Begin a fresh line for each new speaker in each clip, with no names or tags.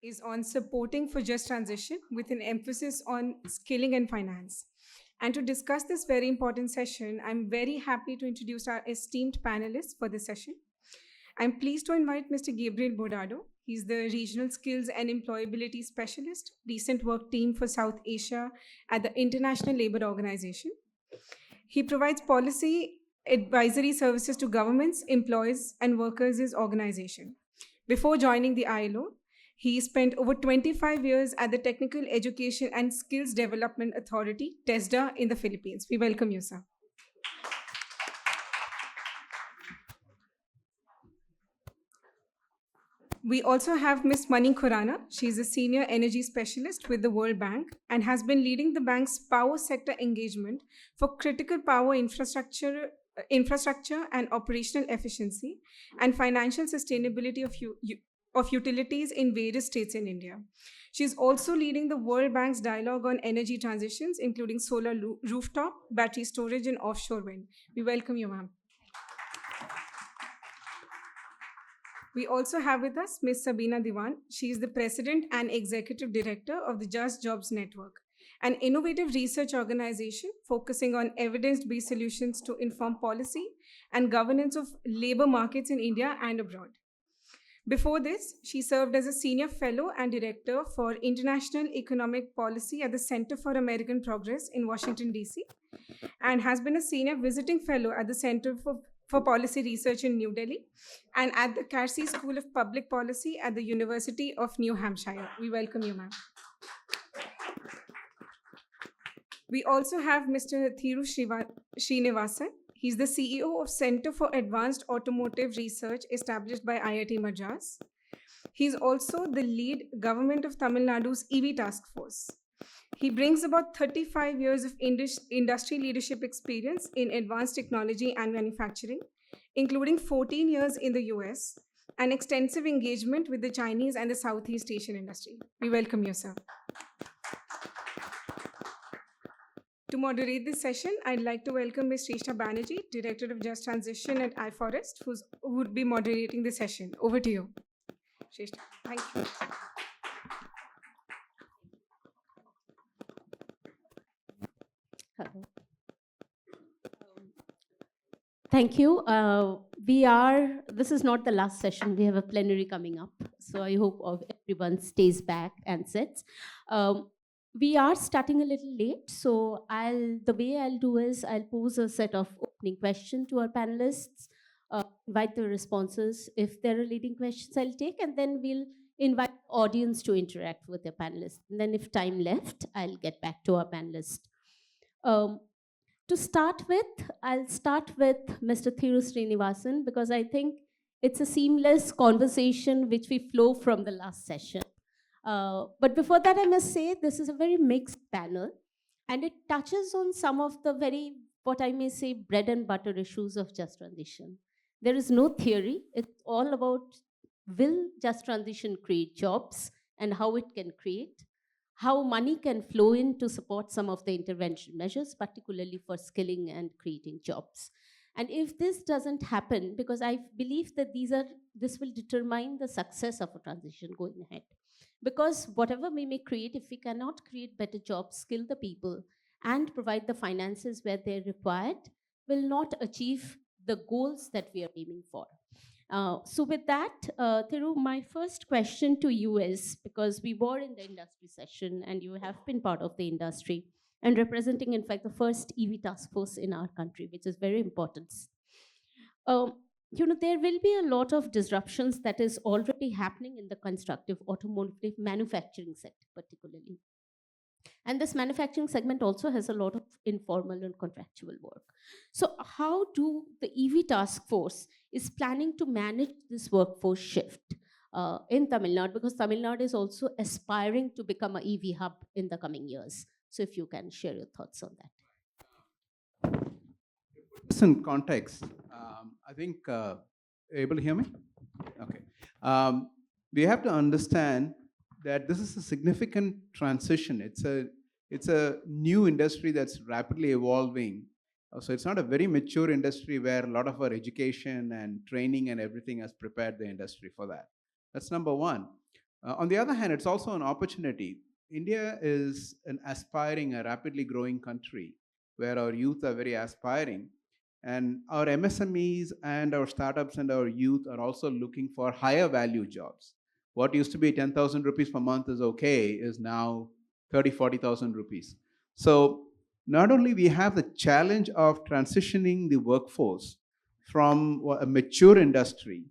is on supporting for just transition with an emphasis on skilling and finance. And to discuss this very important session, I'm very happy to introduce our esteemed panelists for this session. I'm pleased to invite Mr. Gabriel Bodado. He's the Regional Skills and Employability Specialist, Recent Work Team for South Asia at the International Labour Organization. He provides policy advisory services to governments, employers, and workers' organization. Before joining the ILO, he spent over 25 years at the Technical Education and Skills Development Authority, TESDA, in the Philippines. We welcome you, sir. We also have Ms. Mani Khurana. She's a senior energy specialist with the World Bank and has been leading the bank's power sector engagement for critical power infrastructure and operational efficiency and financial sustainability of utilities in various states in India. She's also leading the World Bank's dialogue on energy transitions, including solar rooftop, battery storage, and offshore wind. We welcome you, ma'am. We also have with us Ms. Sabina Diwan. She is the President and Executive Director of the Just Jobs Network, an innovative research organization focusing on evidence-based solutions to inform policy and governance of labor markets in India and abroad. Before this, she served as a Senior Fellow and Director for International Economic Policy at the Center for American Progress in Washington, D.C., and has been a Senior Visiting Fellow at the Center for Policy Research in New Delhi and at the Carsey School of Public Policy at the University of New Hampshire. We welcome you, ma'am. We also have Mr. Thiru Srinivasan. He's the CEO of Center for Advanced Automotive Research established by IIT Madras. He's also the lead Government of Tamil Nadu's EV Task Force. He brings about 35 years of industry leadership experience in advanced technology and manufacturing, including 14 years in the US, and extensive engagement with the Chinese and the Southeast Asian industry. We welcome you, sir. To moderate this session, I'd like to welcome Ms. Shrishta Banerjee, Director of Just Transition at iForest, who would be moderating the session. Over to you, Shrishta. Thank you.
Hello. Thank you. This is not the last session. We have a plenary coming up. So I hope everyone stays back and sits. We are starting a little late. So the way I'll do is I'll pose a set of opening questions to our panelists, invite the responses. If there are leading questions, I'll take, and then we'll invite the audience to interact with the panelists. And then if time left, I'll get back to our panelists. To start with, I'll start with Mr. Thiru Srinivasan because I think it's a seamless conversation which we flow from the last session. But before that, I must say this is a very mixed panel and it touches on some of the very, what I may say, bread and butter issues of just transition. There is no theory. It's all about will just transition create jobs and how it can create, how money can flow in to support some of the intervention measures, particularly for skilling and creating jobs. And if this doesn't happen, because I believe that this will determine the success of a transition going ahead. Because whatever we may create, if we cannot create better jobs, skill the people, and provide the finances where they're required, will not achieve the goals that we are aiming for. So with that, Thiru, my first question to you is, because we were in the industry session and you have been part of the industry and representing, in fact, the first EV task force in our country, which is very important. There will be a lot of disruptions that is already happening in the constructive automotive manufacturing sector, particularly. And this manufacturing segment also has a lot of informal and contractual work. So how do the EV task force is planning to manage this workforce shift in Tamil Nadu? Because Tamil Nadu is also aspiring to become an EV hub in the coming years. So if you can share your thoughts on that.
This in context, I think, able to hear me? Okay. We have to understand that this is a significant transition. It's a new industry that's rapidly evolving. So it's not a very mature industry where a lot of our education and training and everything has prepared the industry for that. That's number one. On the other hand, it's also an opportunity. India is an aspiring, a rapidly growing country where our youth are very aspiring. And our MSMEs and our startups and our youth are also looking for higher value jobs. What used to be 10,000 rupees per month is okay, is now 30, 40,000 rupees. So not only we have the challenge of transitioning the workforce from a mature industry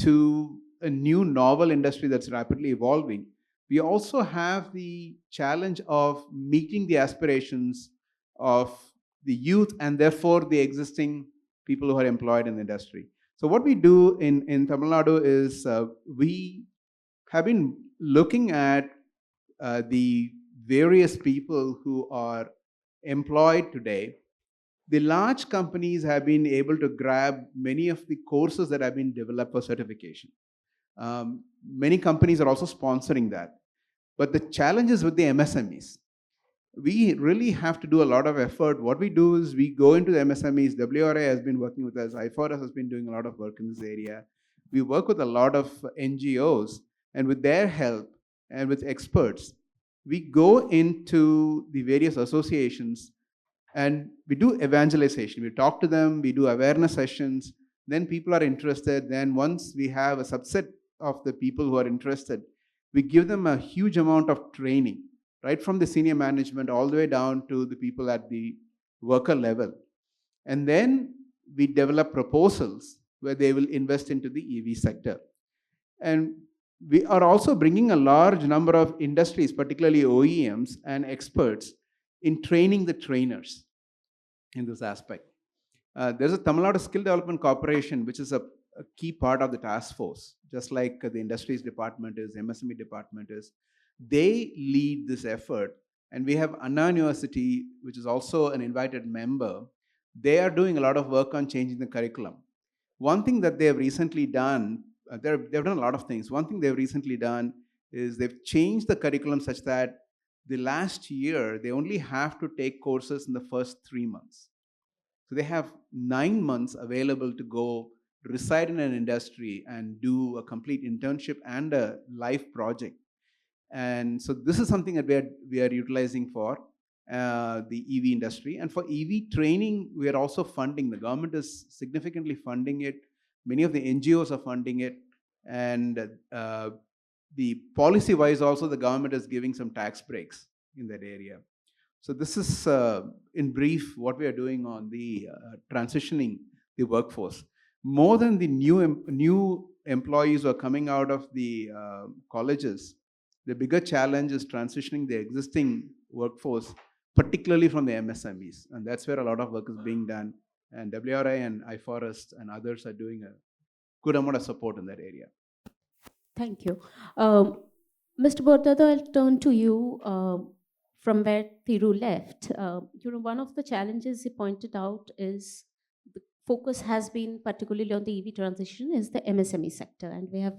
to a new novel industry that's rapidly evolving, we also have the challenge of meeting the aspirations of the youth and therefore the existing people who are employed in the industry. So what we do in Tamil Nadu is we have been looking at the various people who are employed today. The large companies have been able to grab many of the courses that have been developed for certification. Many companies are also sponsoring that. But the challenge is with the MSMEs. We really have to do a lot of effort. What we do is we go into the MSMEs. WRA has been working with us. IFORS has been doing a lot of work in this area. We work with a lot of NGOs, and with their help and with experts, we go into the various associations and we do evangelization. We talk to them, we do awareness sessions, then people are interested. Then once we have a subset of the people who are interested, we give them a huge amount of training, right from the senior management all the way down to the people at the worker level. And then we develop proposals where they will invest into the EV sector. And we are also bringing a large number of industries, particularly OEMs and experts, in training the trainers in this aspect. There's a Tamil Nadu Skill Development Corporation, which is a key part of the task force, just like the industries department is, MSME department is. They lead this effort. And we have Anna University, which is also an invited member. They are doing a lot of work on changing the curriculum. One thing that they have recently done, they've done a lot of things. One thing they've recently done is they've changed the curriculum such that the last year they only have to take courses in the first 3 months. So they have 9 months available to go reside in an industry and do a complete internship and a life project. And so this is something that we are utilizing for the EV industry. And for EV training, we are also funding. The government is significantly funding it. Many of the NGOs are funding it. And the policy-wise also, the government is giving some tax breaks in that area. So this is, in brief, what we are doing on the transitioning the workforce. More than the new employees who are coming out of the colleges, the bigger challenge is transitioning the existing workforce, particularly from the MSMEs. And that's where a lot of work is being done. And WRI and IFORS and others are doing a good amount of support in that area.
Thank you. Mr. Bordada, I'll turn to you from where Thiru left. One of the challenges he pointed out is the focus has been particularly on the EV transition is the MSME sector. And we have,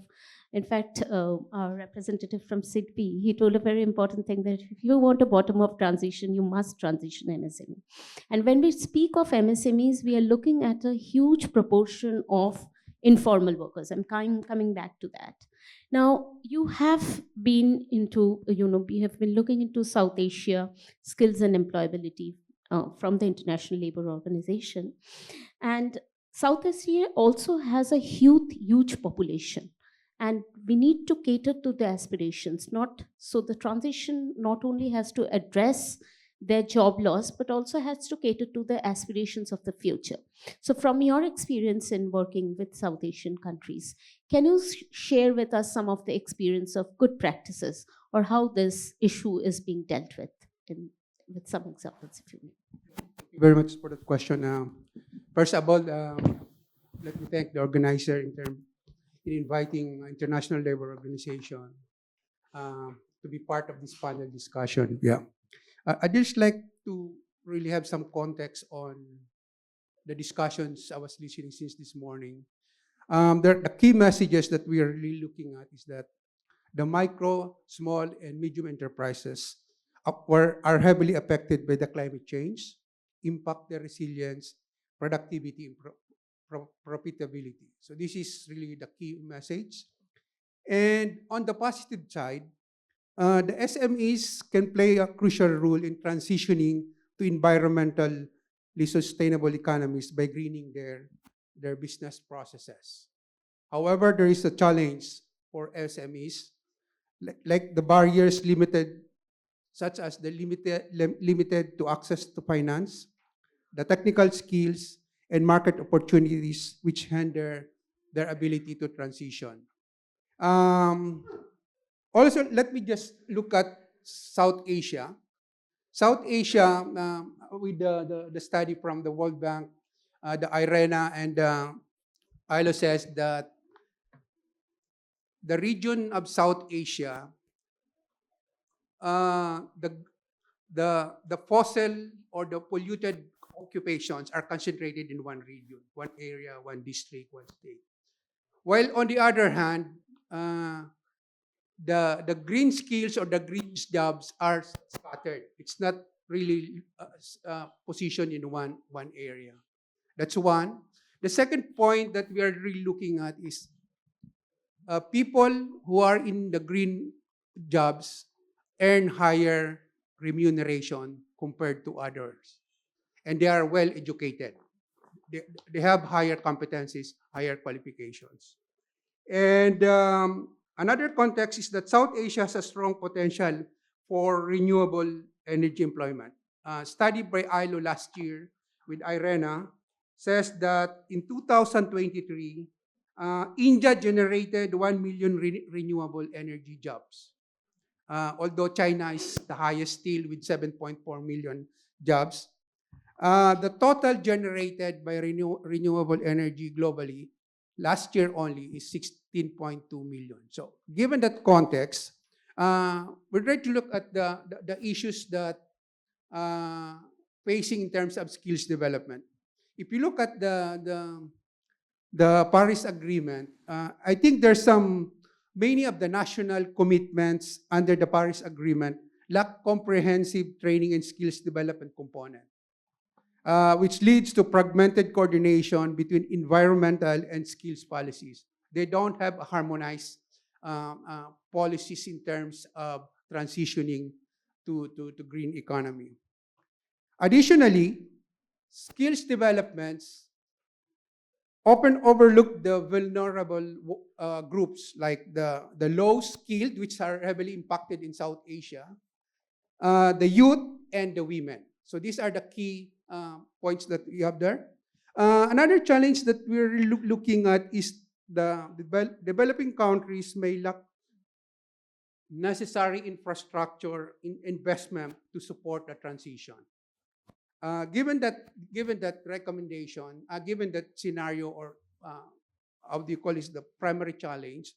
in fact, our representative from SIDBI, he told a very important thing that if you want a bottom-up transition, you must transition MSME. And when we speak of MSMEs, we are looking at a huge proportion of informal workers. I'm coming back to that. Now, you have been into, we have been looking into South Asia skills and employability from the International Labour Organization. And South Asia also has a huge population. And we need to cater to the aspirations. So the transition not only has to address their job loss, but also has to cater to the aspirations of the future. So from your experience in working with South Asian countries, can you share with us some of the experience of good practices or how this issue is being dealt with with some examples, if you may?
Thank you very much for that question. First of all, let me thank the organizer in inviting International Labour Organization to be part of this panel discussion. Yeah. I'd just like to really have some context on the discussions I was listening since this morning. The key messages that we are really looking at is that the micro, small, and medium enterprises are heavily affected by the climate change, impact their resilience, productivity, and profitability. So this is really the key message. And on the positive side, the SMEs can play a crucial role in transitioning to environmentally sustainable economies by greening their business processes. However, there is a challenge for SMEs, like the barriers limited, such as the limited to access to finance, the technical skills, and market opportunities which hinder their ability to transition. Um, Also, let me just look at South Asia. South Asia, with the study from the World Bank, the IRENA, and ILO says that the region of South Asia, uh, the, the fossil or the polluted occupations are concentrated in one region, one area, one district, one state. While on the other hand, the green skills or the green jobs are scattered. It's not really positioned in one area. That's one. The second point that we are really looking at is people who are in the green jobs earn higher remuneration compared to others, and they are well educated. They have higher competencies, higher qualifications. And another context is that South Asia has a strong potential for renewable energy employment. Study by ILO last year with IRENA says that in 2023, India generated 1 million renewable energy jobs. Although China is the highest still with 7.4 million jobs, the total generated by renewable energy globally last year only is 16.2 million. So given that context, we're ready to look at the issues that facing in terms of skills development. If you look at the Paris Agreement, I think there's many of the national commitments under the Paris Agreement lack comprehensive training and skills development component. Which leads to fragmented coordination between environmental and skills policies. They don't have harmonized policies in terms of transitioning to green economy. Additionally, skills developments often overlook the vulnerable groups like the low skilled, which are heavily impacted in South Asia, the youth, and the women. So these are the key points that we have there. Another challenge that we're looking at is the developing countries may lack necessary infrastructure investment to support the transition. Given that recommendation, given that scenario, or how do you call it, the primary challenge,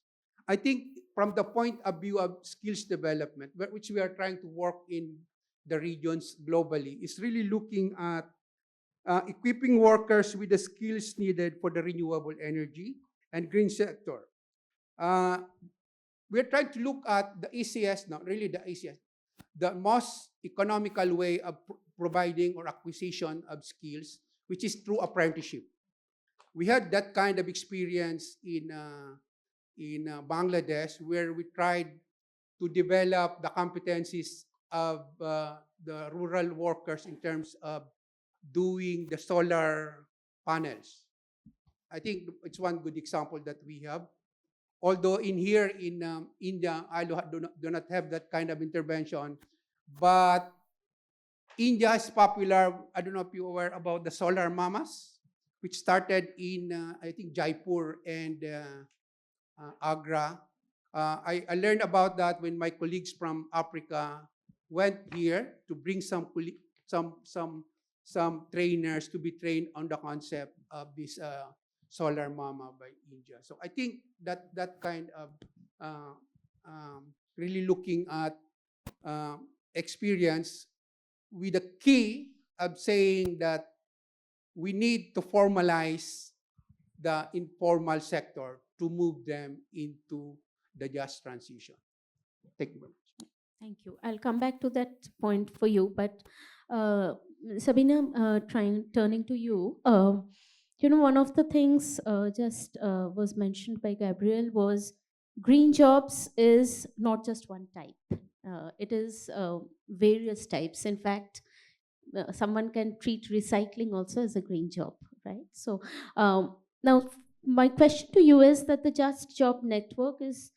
I think from the point of view of skills development, which we are trying to work in the regions globally, is really looking at equipping workers with the skills needed for the renewable energy and green sector. We're trying to look at the easiest, not really the easiest, the most economical way of providing or acquisition of skills, which is through apprenticeship. We had that kind of experience in Bangladesh, where we tried to develop the competencies of the rural workers in terms of doing the solar panels. I think it's one good example that we have. Although in here in India, I do not have that kind of intervention, but India is popular. I don't know if you're aware about the solar mamas, which started in, I think, Jaipur and Agra. I learned about that when my colleagues from Africa went here to bring some trainers to be trained on the concept of this solar mama by India. So I think that kind of really looking at experience with the key of saying that we need to formalize the informal sector to move them into the just transition. Thank you very much.
Thank you. I'll come back to that point for you, but Sabina, turning to you, one of the things just was mentioned by Gabriel was green jobs is not just one type. It is various types. In fact, someone can treat recycling also as a green job, right? So now my question to you is that the Just Job Network is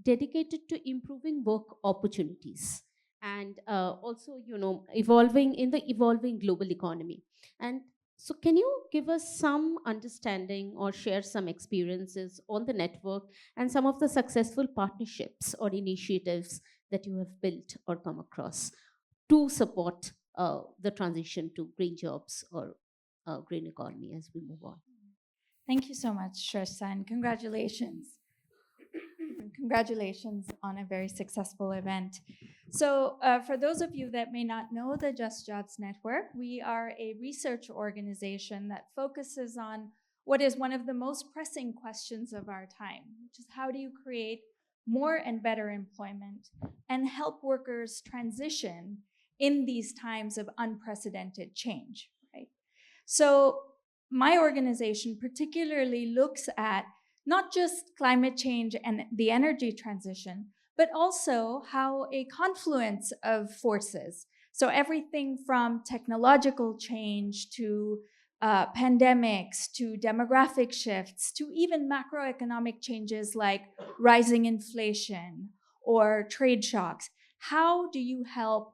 dedicated to improving work opportunities and also, evolving in the evolving global economy. And so can you give us some understanding or share some experiences on the network and some of the successful partnerships or initiatives that you have built or come across to support the transition to green jobs or green economy as we move on?
Thank you so much, Shrestha, and congratulations. Congratulations on a very successful event. So, for those of you that may not know the Just Jobs Network, we are a research organization that focuses on what is one of the most pressing questions of our time, which is how do you create more and better employment and help workers transition in these times of unprecedented change, right? So, my organization particularly looks at not just climate change and the energy transition, but also how a confluence of forces, so everything from technological change to pandemics to demographic shifts to even macroeconomic changes like rising inflation or trade shocks, how do you help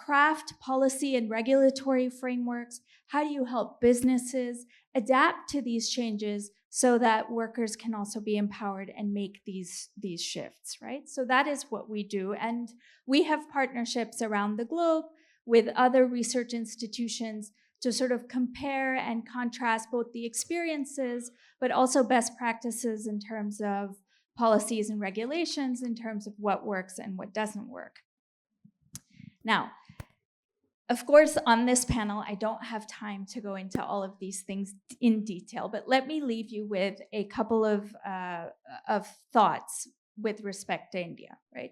craft policy and regulatory frameworks? How do you help businesses adapt to these changes so that workers can also be empowered and make these shifts, right? So that is what we do. And we have partnerships around the globe with other research institutions to sort of compare and contrast both the experiences, but also best practices in terms of policies and regulations, in terms of what works and what doesn't work. Now, of course, on this panel, I don't have time to go into all of these things in detail, but let me leave you with a couple of thoughts with respect to India, right?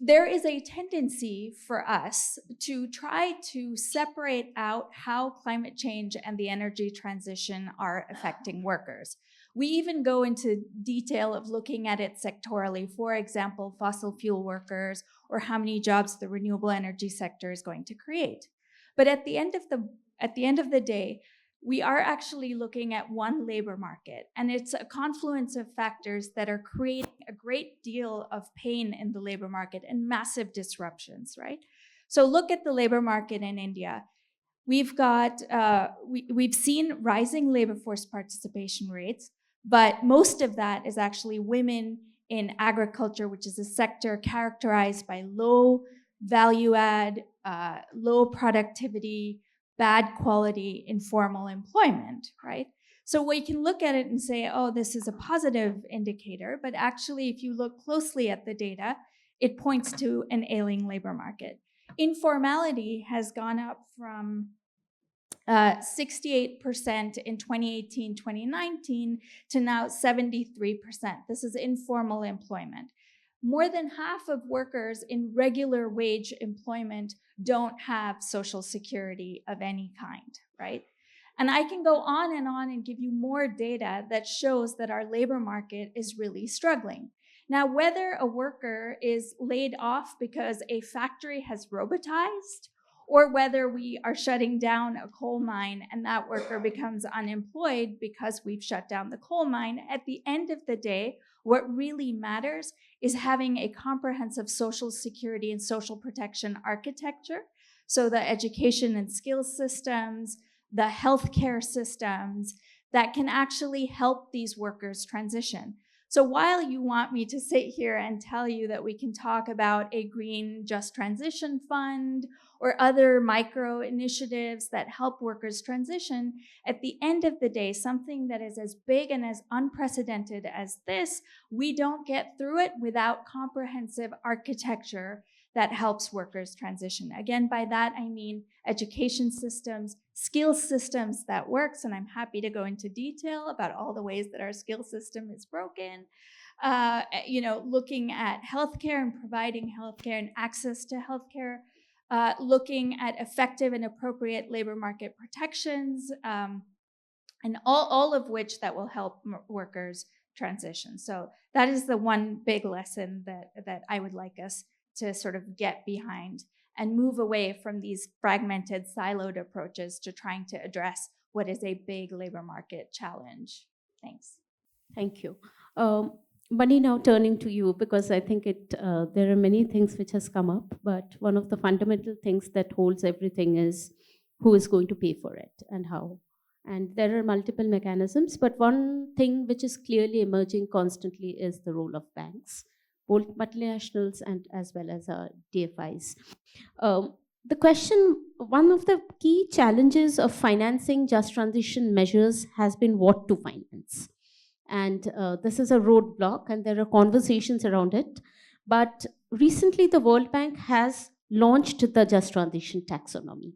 There is a tendency for us to try to separate out how climate change and the energy transition are affecting workers. We even go into detail of looking at it sectorally, for example, fossil fuel workers or how many jobs the renewable energy sector is going to create. But at the end of the day, we are actually looking at one labor market, and it's a confluence of factors that are creating a great deal of pain in the labor market and massive disruptions, right? So look at the labor market in India. We've seen rising labor force participation rates, but most of that is actually women in agriculture, which is a sector characterized by low value add, low productivity, bad quality, informal employment, right? So we can look at it and say, oh, this is a positive indicator, but actually, if you look closely at the data, it points to an ailing labor market. Informality has gone up from 68% in 2018, 2019 to now 73%. This is informal employment. More than half of workers in regular wage employment don't have social security of any kind, right? And I can go on and give you more data that shows that our labor market is really struggling. Now, whether a worker is laid off because a factory has robotized, or whether we are shutting down a coal mine and that worker becomes unemployed because we've shut down the coal mine, at the end of the day, what really matters is having a comprehensive social security and social protection architecture. So the education and skills systems, the healthcare systems that can actually help these workers transition. So while you want me to sit here and tell you that we can talk about a green just transition fund or other micro initiatives that help workers transition, at the end of the day, something that is as big and as unprecedented as this, we don't get through it without comprehensive architecture that helps workers transition. Again, by that I mean education systems, skill systems that works, and I'm happy to go into detail about all the ways that our skill system is broken. Looking at healthcare and providing healthcare and access to healthcare, looking at effective and appropriate labor market protections, and all of which that will help workers transition. So that is the one big lesson that I would like us to sort of get behind and move away from these fragmented, siloed approaches to trying to address what is a big labor market challenge. Thanks.
Thank you. Mani, now turning to you, because I think there are many things which has come up, but one of the fundamental things that holds everything is who is going to pay for it and how. And there are multiple mechanisms, but one thing which is clearly emerging constantly is the role of banks, both multinationals and as well as DFIs. The question, one of the key challenges of financing just transition measures has been what to finance. And this is a roadblock, and there are conversations around it. But recently, the World Bank has launched the Just Transition Taxonomy.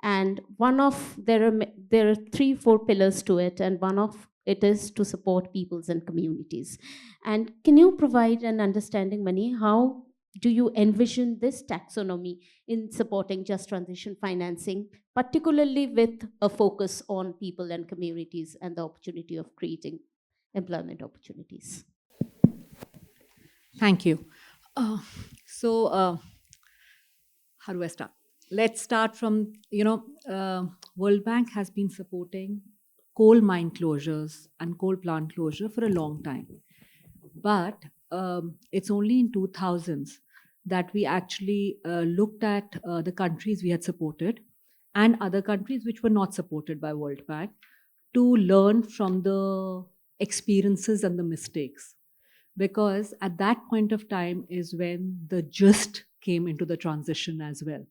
And there are 3-4 pillars to it, and one of it is to support peoples and communities. And can you provide an understanding, Mani, how do you envision this taxonomy in supporting just transition financing, particularly with a focus on people and communities and the opportunity of creating employment opportunities?
Thank you. So how do I start? Let's start from, World Bank has been supporting coal mine closures and coal plant closure for a long time. But it's only in 2000s that we actually looked at the countries we had supported and other countries which were not supported by World Bank to learn from the experiences and the mistakes. Because at that point of time is when the GIST came into the transition as well.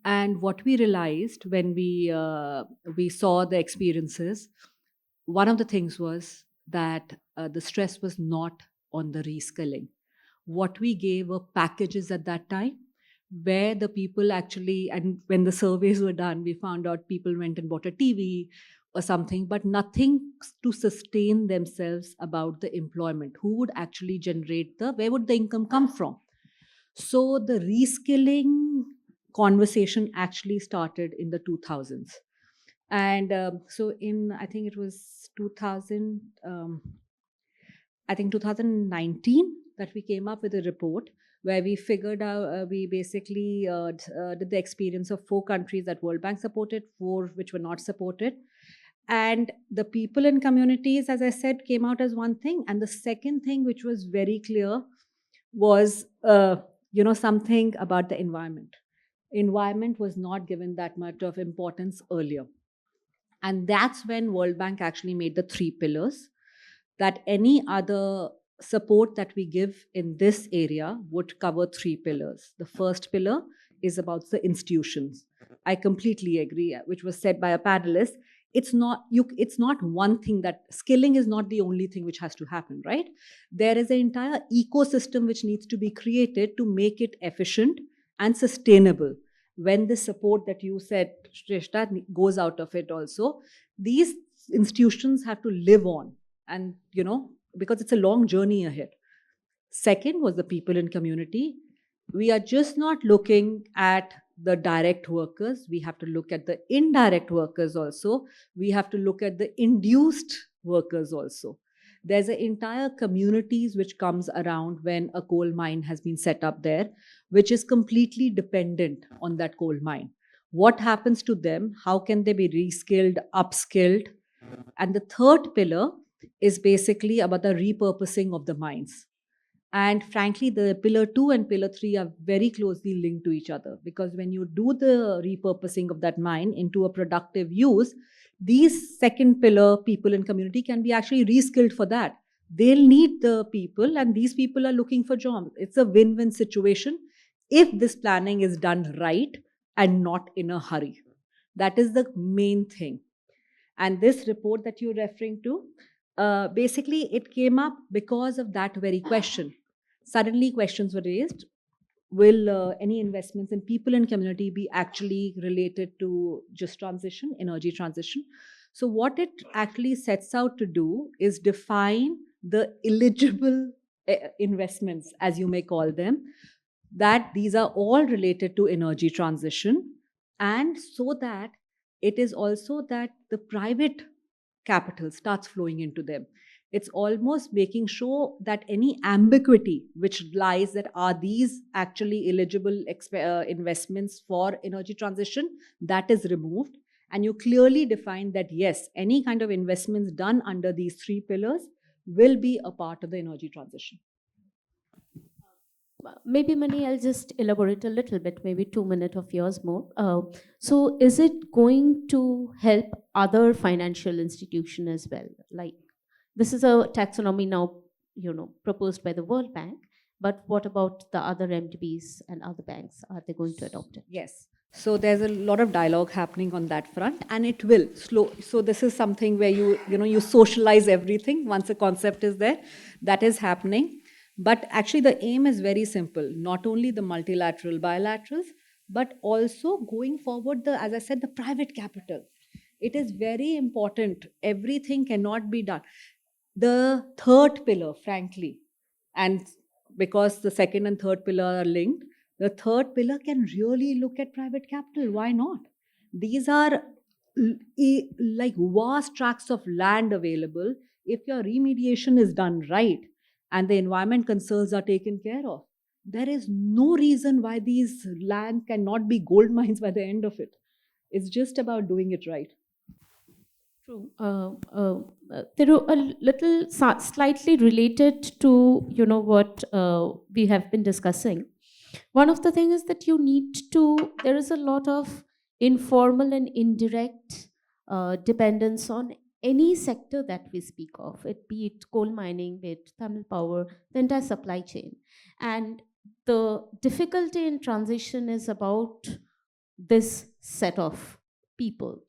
And what we realized when we saw the experiences, one of the things was that the stress was not on the reskilling. What we gave were packages at that time where the people actually, and when the surveys were done, we found out people went and bought a TV or something, but nothing to sustain themselves about the employment. Who would actually generate where would the income come from? So the reskilling conversation actually started in the 2000s. And so I think it was 2019 that we came up with a report where we figured out, we basically did the experience of 4 countries that World Bank supported, 4 which were not supported. And the people and communities, as I said, came out as one thing. And the second thing, which was very clear, was something about the environment. Environment was not given that much of importance earlier. And that's when World Bank actually made the 3 pillars, that any other support that we give in this area would cover 3 pillars. The first pillar is about the institutions. I completely agree, which was said by a panelist. It's not one thing, that skilling is not the only thing which has to happen, right? There is an entire ecosystem which needs to be created to make it efficient and sustainable. When the support that you said, Shrestha, goes out of it also, these institutions have to live on, and because it's a long journey ahead. Second was the people and community. We are just not looking at the direct workers. We have to look at the indirect workers also. We have to look at the induced workers also. There's an entire communities which comes around when a coal mine has been set up there, which is completely dependent on that coal mine. What happens to them? How can they be reskilled, upskilled? And the third pillar is basically about the repurposing of the mines. And frankly, the pillar 2 and pillar 3 are very closely linked to each other, because when you do the repurposing of that mine into a productive use, these second pillar, people and community, can be actually reskilled for that. They'll need the people, and these people are looking for jobs. It's a win-win situation if this planning is done right and not in a hurry. That is the main thing. And this report that you're referring to, basically it came up because of that very question. Suddenly questions were raised. Will any investments in people and community be actually related to just transition, energy transition? So what it actually sets out to do is define the eligible investments, as you may call them, that these are all related to energy transition, and so that it is also that the private capital starts flowing into them. It's almost making sure that any ambiguity which lies that are these actually eligible investments for energy transition, that is removed. And you clearly define that, yes, any kind of investments done under these three pillars will be a part of the energy transition.
Maybe, Mani, I'll just elaborate a little bit, maybe 2 minutes of yours more. So is it going to help other financial institution as well? Like, this is a taxonomy now, proposed by the World Bank, but what about the other MDBs and other banks? Are they going to adopt it?
Yes. So there's a lot of dialogue happening on that front, and it will slow. So this is something where you socialize everything once a concept is there. That is happening. But actually, the aim is very simple. Not only the multilateral, bilaterals, but also going forward, as I said, the private capital. It is very important. Everything cannot be done. The third pillar, frankly, and because the second and third pillar are linked, the third pillar can really look at private capital. Why not? These are like vast tracts of land available. If your remediation is done right and the environment concerns are taken care of, there is no reason why these land cannot be gold mines by the end of it. It's just about doing it right.
True. Thiru, a little slightly related to what we have been discussing. One of the things is that there is a lot of informal and indirect dependence on any sector that we speak of, be it coal mining, be it thermal power, the entire supply chain. And the difficulty in transition is about this set of people.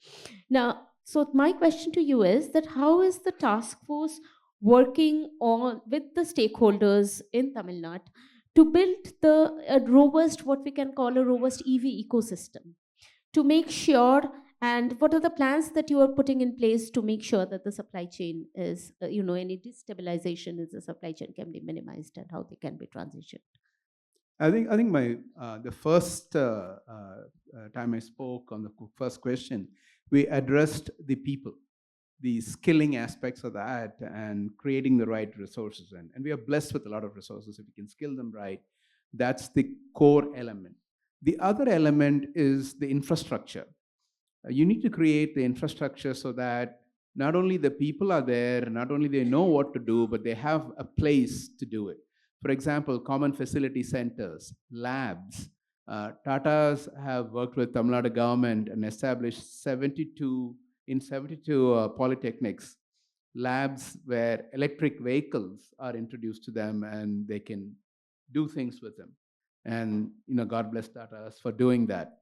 Now, so my question to you is that how is the task force working with the stakeholders in Tamil Nadu to build what we can call a robust EV ecosystem, to make sure, and what are the plans that you are putting in place to make sure that the supply chain is, any destabilization in the supply chain can be minimized and how they can be transitioned?
I think the first time I spoke on the first question, we addressed the people, the skilling aspects of that, and creating the right resources. And we are blessed with a lot of resources. If we can skill them right, that's the core element. The other element is the infrastructure. You need to create the infrastructure so that not only the people are there, not only they know what to do, but they have a place to do it. For example, common facility centers, labs. Tatas have worked with Tamil Nadu government and established 72 polytechnics, labs where electric vehicles are introduced to them and they can do things with them. And God bless Tatas for doing that.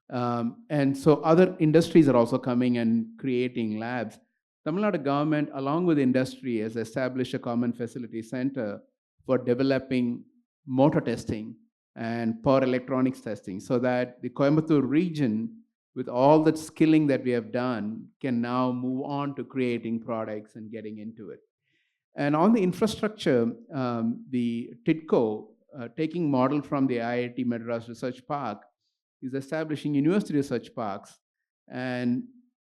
And so other industries are also coming and creating labs. Tamil Nadu government, along with industry, has established a common facility center for developing motor testing and power electronics testing, so that the Coimbatore region, with all that skilling that we have done, can now move on to creating products and getting into it. And on the infrastructure, the TIDCO, taking model from the IIT Madras Research Park, is establishing university research parks, and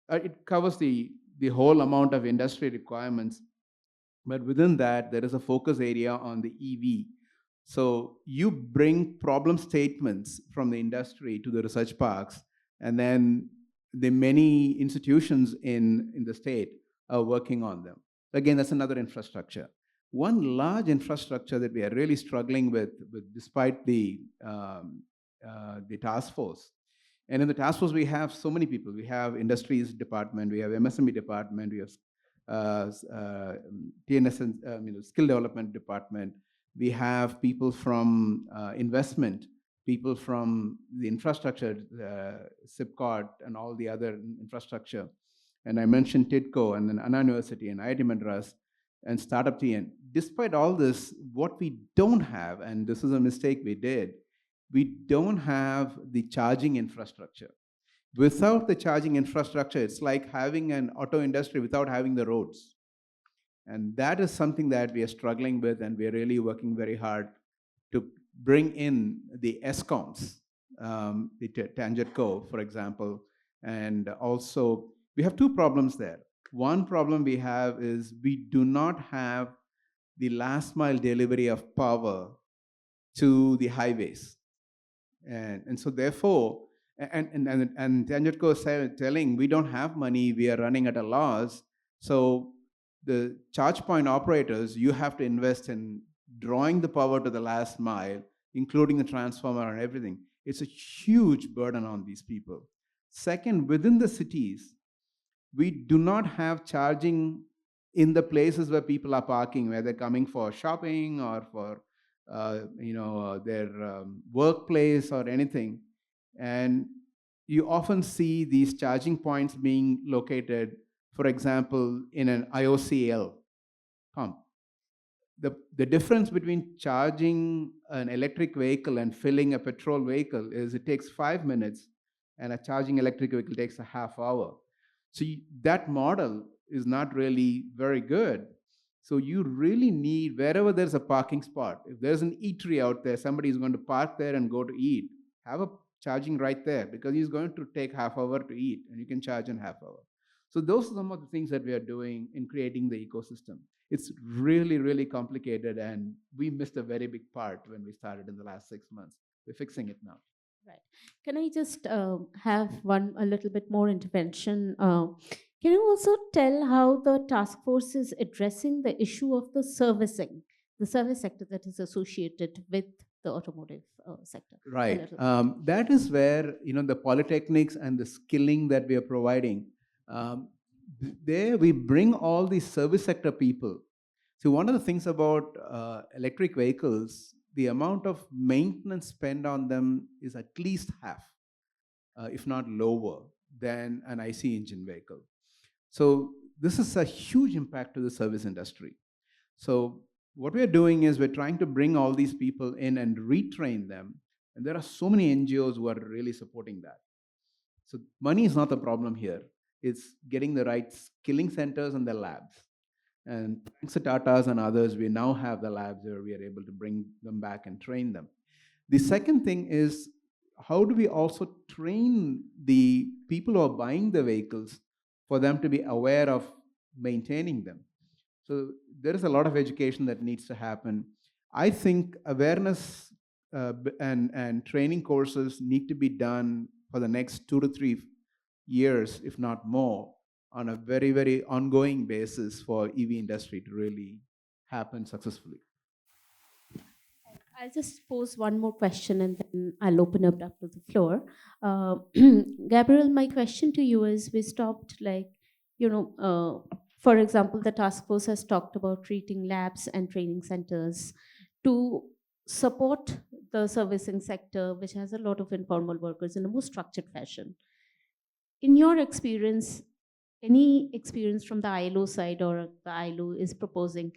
it covers the whole amount of industry requirements. But within that, there is a focus area on the EV. So you bring problem statements from the industry to the research parks, and then the many institutions in the state are working on them. Again, that's another infrastructure. One large infrastructure that we are really struggling with despite the task force. And in the task force, we have so many people. We have industries department, we have MSME department, we have TNS, skill development department. We have people from investment, people from the infrastructure, SIPCOT, and all the other infrastructure. And I mentioned TIDCO, and then Anna University, and IIT Madras, and Startup TN. Despite all this, what we don't have, and this is a mistake we did, we don't have the charging infrastructure. Without the charging infrastructure, it's like having an auto industry without having the roads. And that is something that we are struggling with, and we are really working very hard to bring in the ESCOMs, the TANGEDCO, for example. And also, we have two problems there. One problem we have is we do not have the last mile delivery of power to the highways. And so therefore, and Tanjatko is telling we don't have money, we are running at a loss. So the charge point operators, you have to invest in drawing the power to the last mile, including the transformer and everything. It's a huge burden on these people. Second, within the cities, we do not have charging in the places where people are parking, where they're coming for shopping or for their workplace or anything. And you often see these charging points being located, for example, in an IOCL pump. The difference between charging an electric vehicle and filling a petrol vehicle is it takes 5 minutes, and a charging electric vehicle takes a half hour. So that model is not really very good. So you really need, wherever there's a parking spot, if there's an eatery out there, somebody is going to park there and go to eat, have a charging right there, because he's going to take half hour to eat and you can charge in half hour. So those are some of the things that we are doing in creating the ecosystem. It's really, really complicated, and we missed a very big part when we started in the last 6 months. We're fixing it now.
Right. Can I just have a little bit more intervention? Can you also tell how the task force is addressing the issue of the service sector that is associated with the automotive sector? A
Right.
little.
That is where the polytechnics and the skilling that we are providing. There we bring all these service sector people. So one of the things about electric vehicles, the amount of maintenance spent on them is at least half, if not lower, than an IC engine vehicle. So this is a huge impact to the service industry. So what we are doing is we're trying to bring all these people in and retrain them. And there are so many NGOs who are really supporting that. So money is not the problem here. It's getting the right skilling centers and the labs. And thanks to Tatas and others, we now have the labs where we are able to bring them back and train them. The second thing is, how do we also train the people who are buying the vehicles for them to be aware of maintaining them? So there is a lot of education that needs to happen. I think awareness and training courses need to be done for the next 2 to 3 years, if not more, on a very, very ongoing basis for EV industry to really happen successfully.
I'll just pose one more question and then I'll open it up to the floor. Gabriel, my question to you is, we stopped for example, the task force has talked about treating labs and training centers to support the servicing sector, which has a lot of informal workers, in a more structured fashion. In your experience, any experience from the ILO side, or the ILO is proposing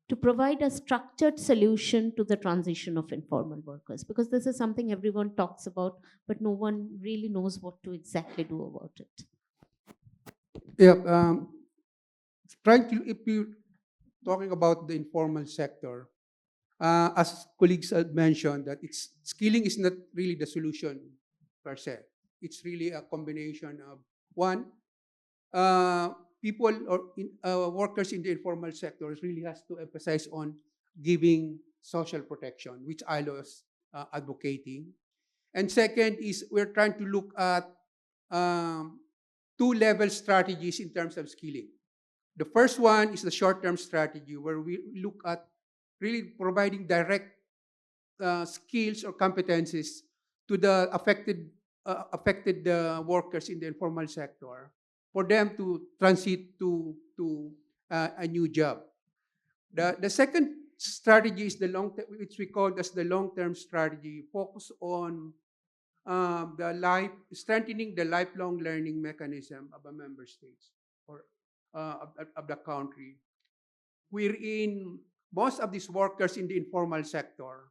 to provide a structured solution to the transition of informal workers? Because this is something everyone talks about, but no one really knows what to exactly do about it.
Yeah, if you're talking about the informal sector, as colleagues had mentioned, that skilling is not really the solution per se. It's really a combination of one, people or workers in the informal sectors really has to emphasize on giving social protection, which ILO is advocating. And second is we're trying to look at two-level strategies in terms of skilling. The first one is the short-term strategy, where we look at really providing direct skills or competencies to the affected workers in the informal sector, for them to transit to a new job. The second strategy is the which we call as the long-term strategy, focus on strengthening the lifelong learning mechanism of a member states or of the country, wherein most of these workers in the informal sector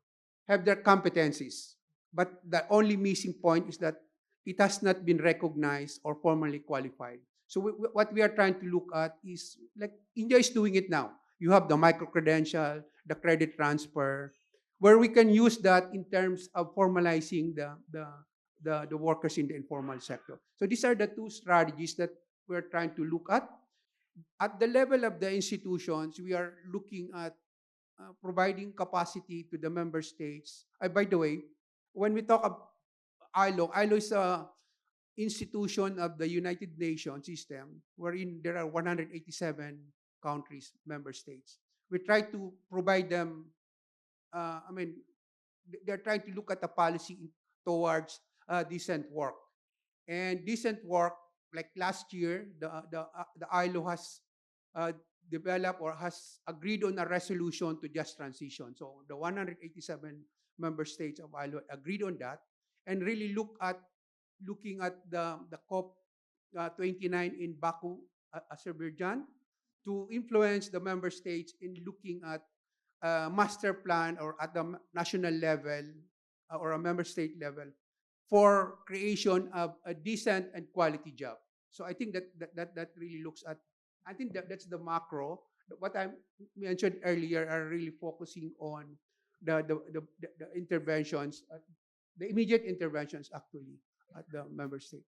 have their competencies, but the only missing point is that it has not been recognized or formally qualified. So what we are trying to look at is, like India is doing it now. You have the micro-credential, the credit transfer, where we can use that in terms of formalizing the workers in the informal sector. So these are the two strategies that we're trying to look at. at the level of the institutions, we are looking at providing capacity to the member states. By the way, when we talk of ILO is a institution of the United Nations system, wherein there are 187 countries, member states. We try to provide them, they're trying to look at the policy towards decent work. And decent work, like last year, the ILO has developed or has agreed on a resolution to just transition. So the 187 member states of ILO agreed on that and really looking at the COP 29 in Baku, Azerbaijan, to influence the member states in looking at a master plan or at the national level or a member state level for creation of a decent and quality job. So I think that really looks at, I think that's the macro. What I mentioned earlier are really focusing on the interventions, the immediate interventions actually at the member state.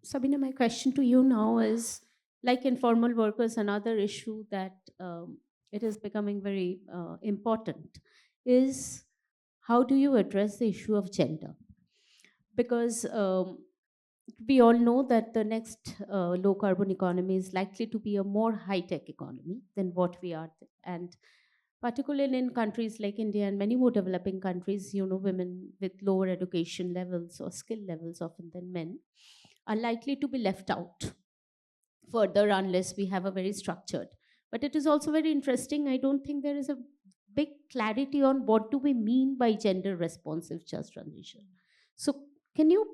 Sabina, my question to you now is, like informal workers, another issue that it is becoming very important is how do you address the issue of gender? Because we all know that the next low carbon economy is likely to be a more high tech economy than what we are. And particularly in countries like India and many more developing countries, women with lower education levels or skill levels often than men are likely to be left out further unless we have a very structured. But it is also very interesting. I don't think there is a big clarity on what do we mean by gender responsive just transition. So can you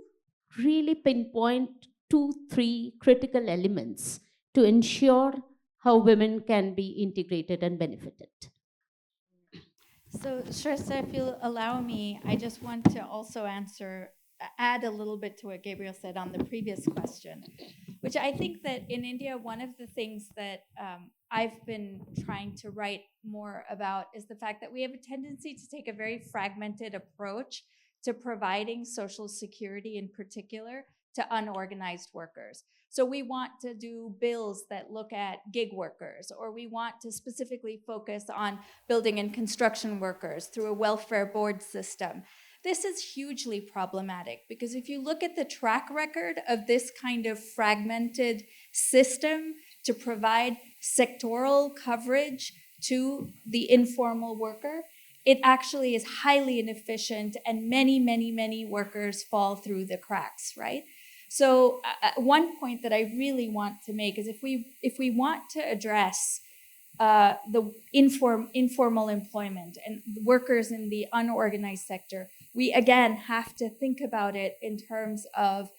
really pinpoint 2-3 critical elements to ensure how women can be integrated and benefited?
So, Shrestha, if you'll allow me, I just want to also add a little bit to what Gabriel said on the previous question, which I think that in India, one of the things that I've been trying to write more about is the fact that we have a tendency to take a very fragmented approach to providing social security in particular to unorganized workers. So we want to do bills that look at gig workers, or we want to specifically focus on building and construction workers through a welfare board system. This is hugely problematic because if you look at the track record of this kind of fragmented system to provide sectoral coverage to the informal worker, it actually is highly inefficient and many workers fall through the cracks, right? So one point that I really want to make is if we want to address the informal employment and workers in the unorganized sector, we again have to think about it in terms of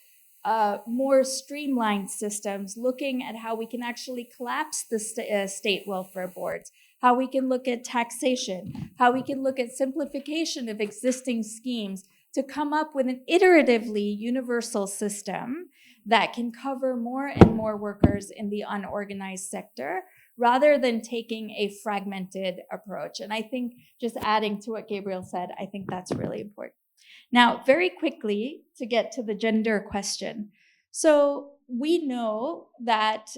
more streamlined systems, looking at how we can actually collapse the state welfare boards, how we can look at taxation, how we can look at simplification of existing schemes to come up with an iteratively universal system that can cover more and more workers in the unorganized sector, rather than taking a fragmented approach. And I think just adding to what Gabriel said, I think that's really important. Now, very quickly, to get to the gender question. So we know that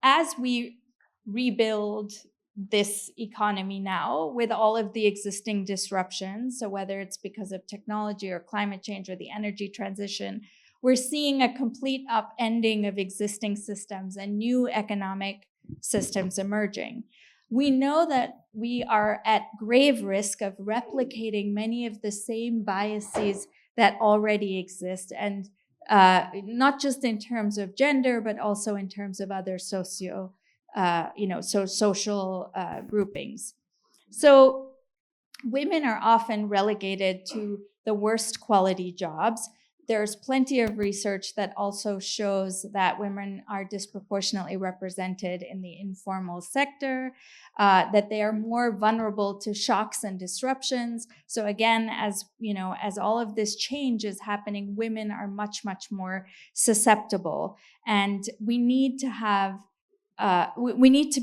as we rebuild this economy now with all of the existing disruptions, so whether it's because of technology or climate change or the energy transition, we're seeing a complete upending of existing systems and new economic systems emerging. We know that we are at grave risk of replicating many of the same biases that already exist, and not just in terms of gender, but also in terms of other social groupings. So women are often relegated to the worst quality jobs. There's plenty of research that also shows that women are disproportionately represented in the informal sector, that they are more vulnerable to shocks and disruptions. So again, as all of this change is happening, women are much more susceptible, and we need to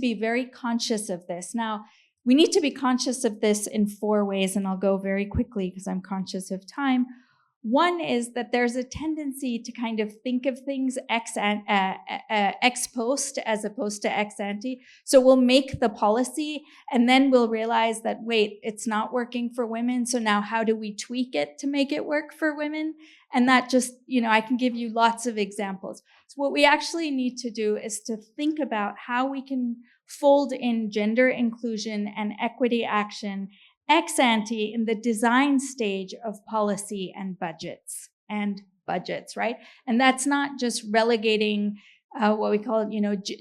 be very conscious of this. Now, we need to be conscious of this in 4 ways, and I'll go very quickly because I'm conscious of time. One is that there's a tendency to kind of think of things ex post as opposed to ex ante. So we'll make the policy and then we'll realize that, wait, it's not working for women. So now how do we tweak it to make it work for women? And that just, I can give you lots of examples. So what we actually need to do is to think about how we can fold in gender inclusion and equity action ex ante in the design stage of policy and budgets, right? And that's not just relegating what we call,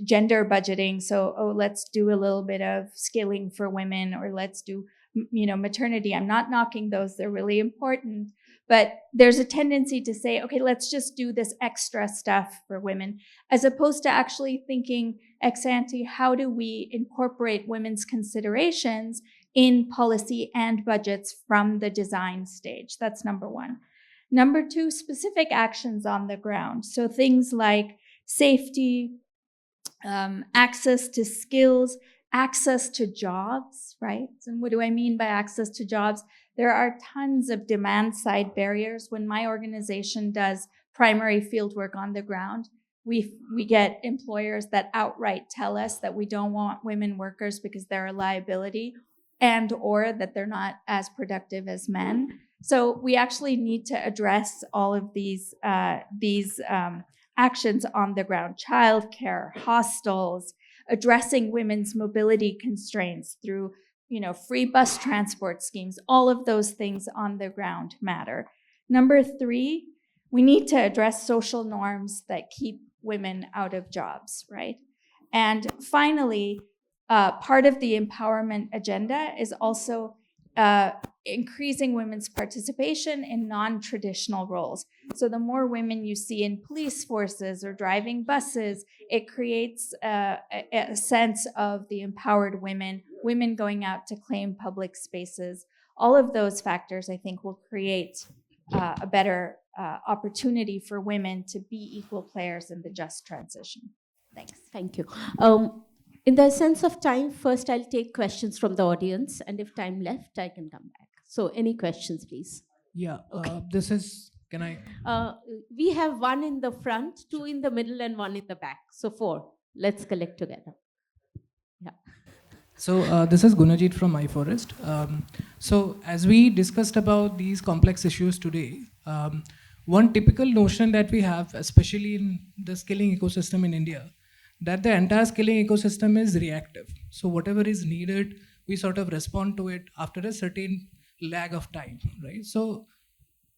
gender budgeting. So, let's do a little bit of skilling for women, or let's do, maternity. I'm not knocking those. They're really important. But there's a tendency to say, okay, let's just do this extra stuff for women, as opposed to actually thinking ex ante, how do we incorporate women's considerations in policy and budgets from the design stage? That's number one. Number two, specific actions on the ground. So things like safety, access to skills, access to jobs, right? And what do I mean by access to jobs? There are tons of demand side barriers. When my organization does primary field work on the ground, we get employers that outright tell us that we don't want women workers because they're a liability, and or that they're not as productive as men. So we actually need to address all of these actions on the ground: childcare, hostels, addressing women's mobility constraints through free bus transport schemes. All of those things on the ground matter. Number three, we need to address social norms that keep women out of jobs, right? And finally, part of the empowerment agenda is also increasing women's participation in non-traditional roles. So the more women you see in police forces or driving buses, it creates a sense of the empowered women going out to claim public spaces. All of those factors, I think, will create a better opportunity for women to be equal players in the just transition. Thanks.
Thank you. In the sense of time, first I'll take questions from the audience, and if time left, I can come back. So any questions, please?
Yeah,
Okay.
can I?
We have one in the front, two in the middle, and one in the back. So 4. Let's collect together. Yeah.
So this is Gunajit from iForest. So as we discussed about these complex issues today, one typical notion that we have, especially in the skilling ecosystem in India, that the entire skilling ecosystem is reactive. So whatever is needed, we sort of respond to it after a certain lag of time, right? So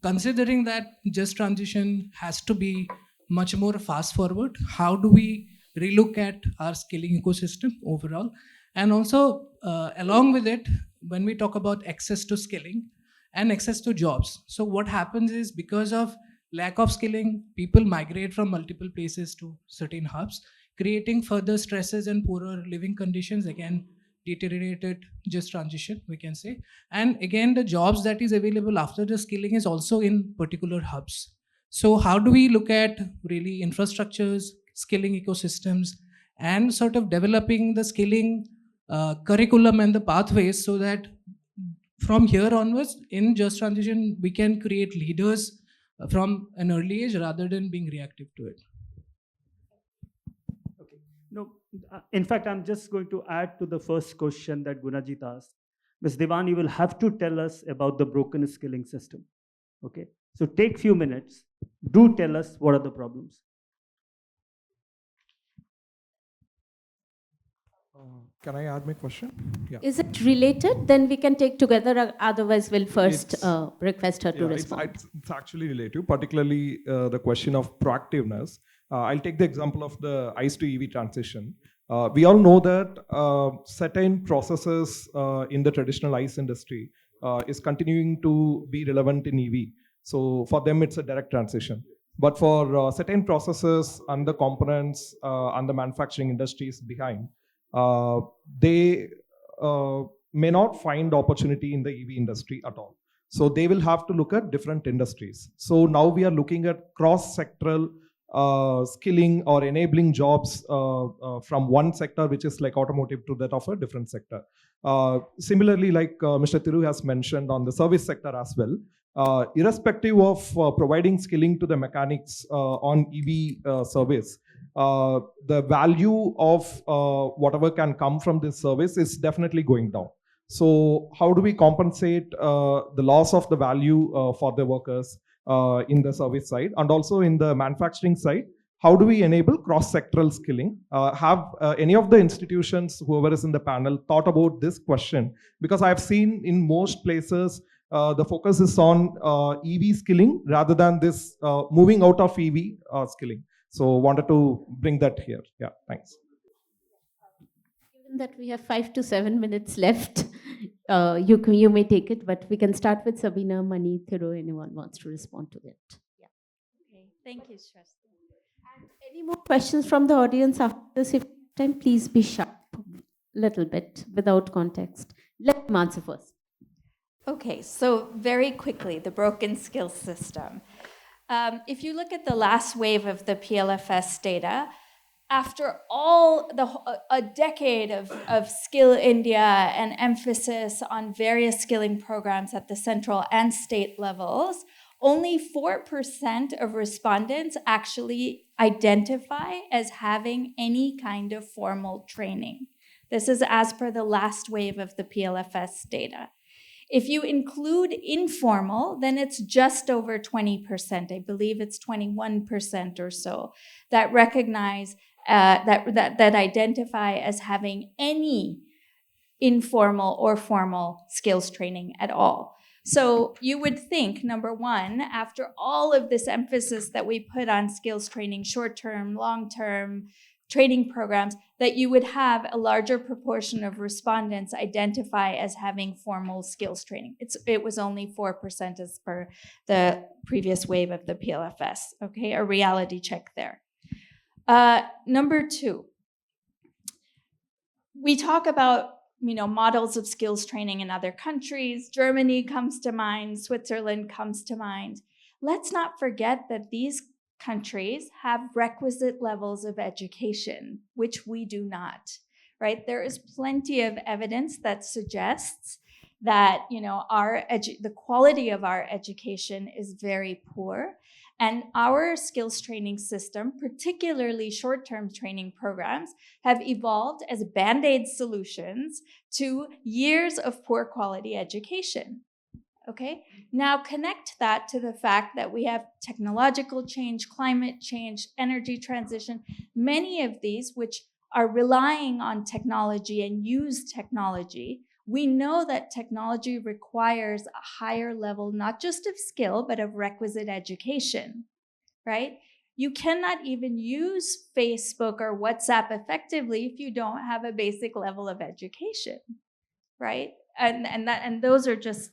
considering that just transition has to be much more fast forward, how do we relook at our skilling ecosystem overall? And also along with it, when we talk about access to skilling and access to jobs, so what happens is, because of lack of skilling, people migrate from multiple places to certain hubs, creating further stresses and poorer living conditions, again, deteriorated just transition, we can say. And again, the jobs that is available after the skilling is also in particular hubs. So how do we look at really infrastructures, skilling ecosystems, and sort of developing the skilling curriculum and the pathways, so that from here onwards, in just transition, we can create leaders from an early age rather than being reactive to it?
No, in fact, I'm just going to add to the first question that Gunajit asked. Ms. Devan, you will have to tell us about the broken skilling system. Okay, so take few minutes. Do tell us what are the problems.
Can I add my question? Yeah.
Is it related? Then we can take together, otherwise we'll first request her to
Yeah,
respond.
it's actually relative, particularly the question of proactiveness. I'll take the example of the ICE to EV transition. We all know that certain processes in the traditional ICE industry is continuing to be relevant in EV. So for them, it's a direct transition. But for certain processes and the components and the manufacturing industries behind, they may not find opportunity in the EV industry at all. So they will have to look at different industries. So now we are looking at cross-sectoral skilling or enabling jobs from one sector, which is like automotive, to that of a different sector. Similarly, like Mr. Thiru has mentioned on the service sector as well, irrespective of providing skilling to the mechanics on EV service, the value of whatever can come from this service is definitely going down. So how do we compensate the loss of the value for the workers in the service side, and also in the manufacturing side? How do we enable cross-sectoral skilling? Have any of the institutions, whoever is in the panel, thought about this question? Because I've seen in most places, the focus is on EV skilling rather than this moving out of EV skilling. So wanted to bring that here. Yeah, thanks.
Given that we have 5 to 7 minutes left, you may take it, but we can start with Sabina, Mani, Thiro, anyone wants to respond to that. Yeah.
Okay, thank you, Shrestha.
And any more questions from the audience after this? If time, please be sharp, little bit, without context. Let me answer first.
Okay, so very quickly, the broken skills system. If you look at the last wave of the PLFS data, after a decade of Skill India and emphasis on various skilling programs at the central and state levels, only 4% of respondents actually identify as having any kind of formal training. This is as per the last wave of the PLFS data. If you include informal, then it's just over 20%. I believe it's 21% or so that recognize, that identify as having any informal or formal skills training at all. So you would think, number one, after all of this emphasis that we put on skills training, short-term, long-term training programs, that you would have a larger proportion of respondents identify as having formal skills training. It was only 4% as per the previous wave of the PLFS, okay? A reality check there. Number two, we talk about models of skills training in other countries. Germany comes to mind, Switzerland comes to mind. Let's not forget that these countries have requisite levels of education, which we do not, right? There is plenty of evidence that suggests that the quality of our education is very poor. And our skills training system, particularly short-term training programs, have evolved as Band-Aid solutions to years of poor quality education. Okay, now connect that to the fact that we have technological change, climate change, energy transition, many of these which are relying on technology and use technology. We know that technology requires a higher level, not just of skill, but of requisite education, right? You cannot even use Facebook or WhatsApp effectively if you don't have a basic level of education, right? And those are just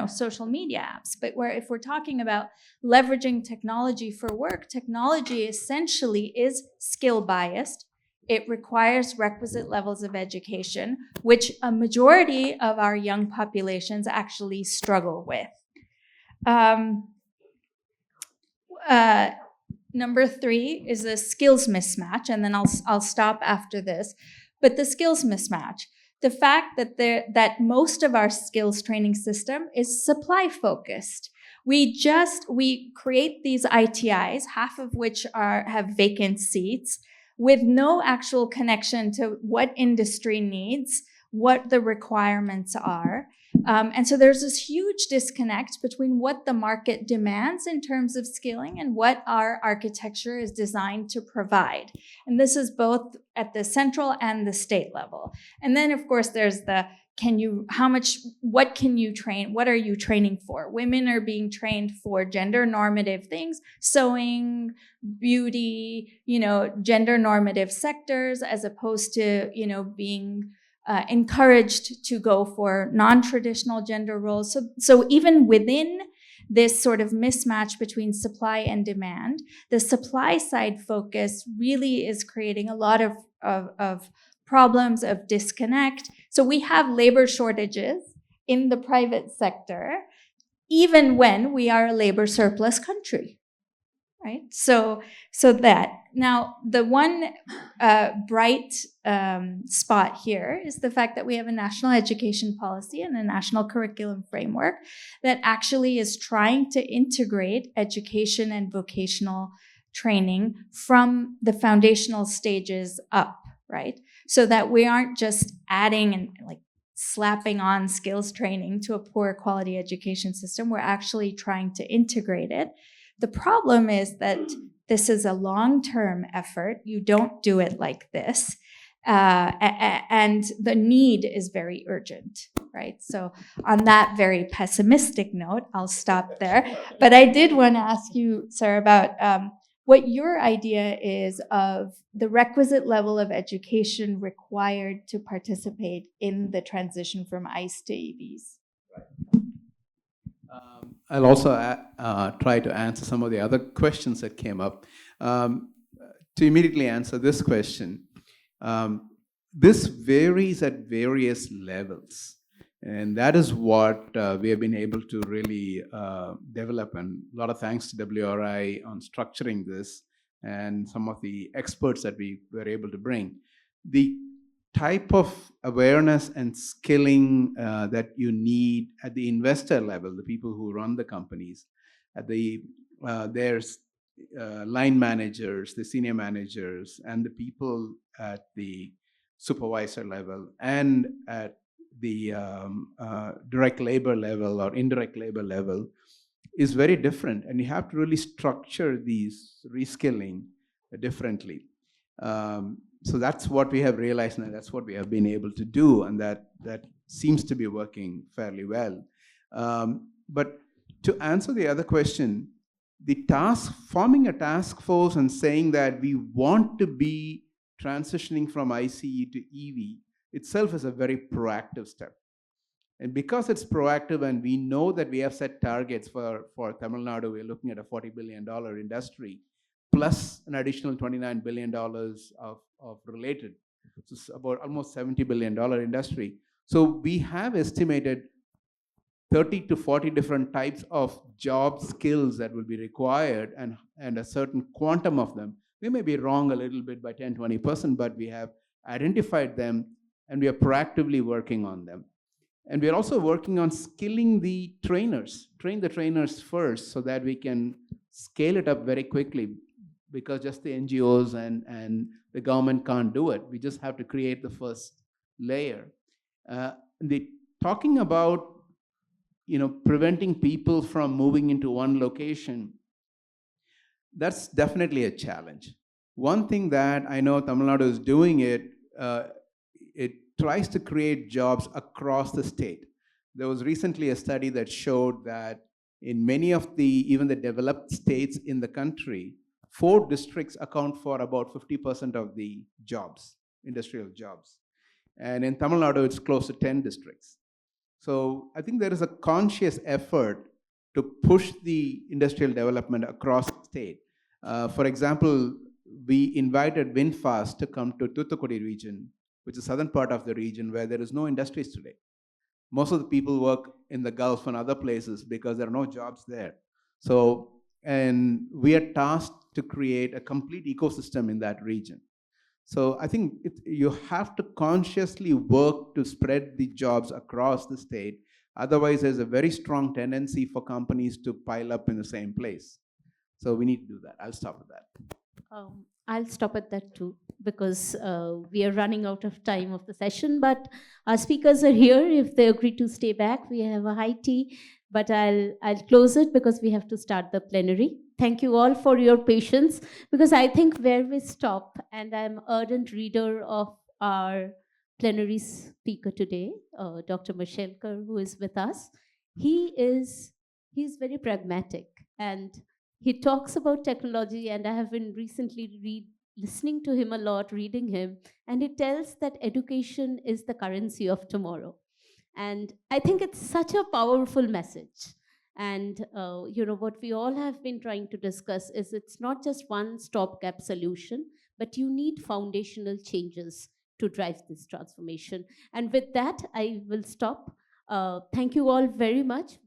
social media apps. But if we're talking about leveraging technology for work, technology essentially is skill biased. It requires requisite levels of education, which a majority of our young populations actually struggle with. Number three is a skills mismatch, and then I'll stop after this. But the skills mismatch, the fact that most of our skills training system is supply focused. We create these ITIs, half of which have vacant seats, with no actual connection to what industry needs, what the requirements are. And so there's this huge disconnect between what the market demands in terms of skilling and what our architecture is designed to provide. And this is both at the central and the state level. And then, of course, there's what can you train? What are you training for? Women are being trained for gender normative things, sewing, beauty, gender normative sectors, as opposed to, being encouraged to go for non-traditional gender roles. So even within this sort of mismatch between supply and demand, the supply side focus really is creating a lot of problems of disconnect. So we have labor shortages in the private sector, even when we are a labor surplus country, right? So that now the one bright spot here is the fact that we have a national education policy and a national curriculum framework that actually is trying to integrate education and vocational training from the foundational stages up, right? So that we aren't just adding and like slapping on skills training to a poor quality education system. We're actually trying to integrate it. The problem is that this is a long-term effort. You don't do it like this. And the need is very urgent, right? So on that very pessimistic note, I'll stop there. But I did want to ask you, sir, about what your idea is of the requisite level of education required to participate in the transition from ICE to EVs.
I'll also try to answer some of the other questions that came up. To immediately answer this question, this varies at various levels. And that is what we have been able to really develop. And a lot of thanks to WRI on structuring this and some of the experts that we were able to bring. The type of awareness and skilling that you need at the investor level, the people who run the companies, at the there's line managers, the senior managers, and the people at the supervisor level and at the direct labor level or indirect labor level is very different. And you have to really structure these reskilling differently. So that's what we have realized, and that's what we have been able to do, and that seems to be working fairly well. But to answer the other question, the task, forming a task force and saying that we want to be transitioning from ICE to EV itself is a very proactive step. And because it's proactive and we know that we have set targets for Tamil Nadu, we're looking at a $40 billion industry, plus an additional $29 billion of related. So it's about almost $70 billion industry. So we have estimated 30 to 40 different types of job skills that will be required and a certain quantum of them. We may be wrong a little bit by 10, 20%, but we have identified them and we are proactively working on them. And we are also working on skilling the trainers, train the trainers first so that we can scale it up very quickly, because just the NGOs and the government can't do it. We just have to create the first layer. Talking about preventing people from moving into one location, that's definitely a challenge. One thing that I know Tamil Nadu is doing it tries to create jobs across the state. There was recently a study that showed that in many of even the developed states in the country, 4 districts account for about 50% of the jobs, industrial jobs. And in Tamil Nadu, it's close to 10 districts. So I think there is a conscious effort to push the industrial development across the state. For example, we invited VinFast to come to Thoothukudi region, which is the southern part of the region where there is no industries today. Most of the people work in the Gulf and other places because there are no jobs there. So, and we are tasked to create a complete ecosystem in that region. So I think you have to consciously work to spread the jobs across the state. Otherwise, there's a very strong tendency for companies to pile up in the same place. So we need to do that. I'll stop with that.
I'll stop at that too, because we are running out of time of the session, but our speakers are here. If they agree to stay back, we have a high tea, but I'll close it because we have to start the plenary. Thank you all for your patience, because I think where we stop, and I'm an ardent reader of our plenary speaker today, Dr. Mashelkar, who is with us. He's very pragmatic, and he talks about technology, and I have been recently listening to him a lot, reading him, and he tells that education is the currency of tomorrow. And I think it's such a powerful message. And what we all have been trying to discuss is it's not just one stopgap solution, but you need foundational changes to drive this transformation. And with that, I will stop. Thank you all very much.